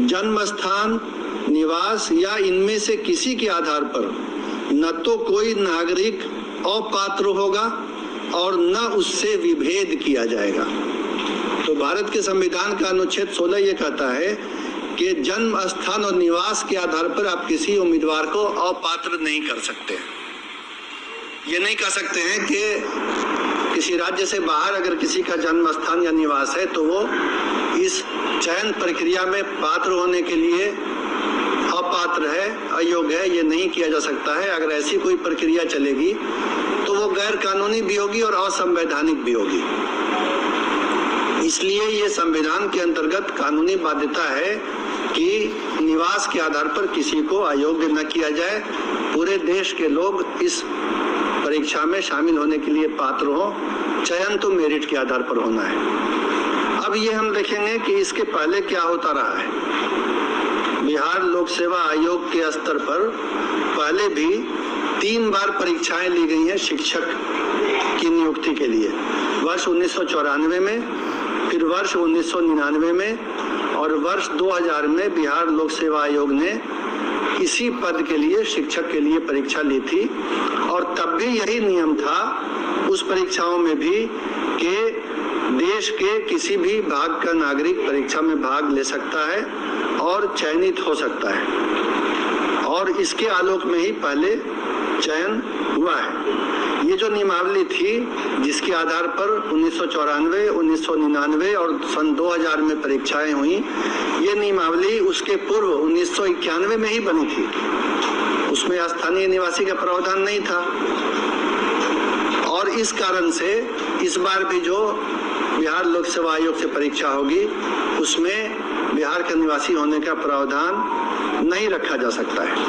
जन्म स्थान, निवास या इनमें से किसी के आधार पर न तो कोई नागरिक अपात्र होगा और न उससे विभेद किया जाएगा। तो भारत के संविधान का अनुच्छेद 16 ये कहता है कि जन्म स्थान और निवास के आधार पर आप किसी उम्मीदवार को अपात्र नहीं कर सकते। ये नहीं कह सकते हैं कि किसी राज्य से बाहर अगर किसी का जन्म स्थान या निवास है तो वो इस चयन प्रक्रिया में पात्र होने के लिए अपात्र है, अयोग्य है, ये नहीं किया जा सकता है। अगर ऐसी कोई प्रक्रिया चलेगी तो वो गैर कानूनी भी होगी और असंवैधानिक भी होगी। इसलिए ये संविधान के अंतर्गत कानूनी बाध्यता है कि निवास के आधार पर किसी को अयोग्य न किया जाए। पूरे देश के लोग इस परीक्षा में शामिल होने के लिए पात्र हो। चयन तो मेरिट के आधार पर होना है। अब ये हम देखेंगे कि इसके पहले क्या होता रहा है। बिहार लोक सेवा आयोग के स्तर पर पहले भी 3 बार परीक्षाएं ली गई हैं शिक्षक की नियुक्ति के लिए। वर्ष 1994 में, फिर वर्ष 1999 में और वर्ष 2000 में बिहार लोक सेवा आयोग ने इसी पद के लिए, शिक्षक के लिए परीक्षा ली थी। और तब भी यही नियम था उस परीक्षाओं में भी कि देश के किसी भी भाग का नागरिक परीक्षा में भाग ले सकता है और चयनित हो सकता है। और इसके आलोक में ही पहले चयन हुआ है। ये जो नियमावली थी जिसके आधार पर 1994, 1999 और सन 2000 में परीक्षाएं हुई, ये नियमावली उसके पूर्व 1991 में ही बनी थी। उसमें स्थानीय निवासी का प्रावधान नहीं था। और इस कारण से इस बार भी जो बिहार लोक सेवा आयोग से परीक्षा होगी उसमें बिहार का निवासी होने का प्रावधान नहीं रखा जा सकता है।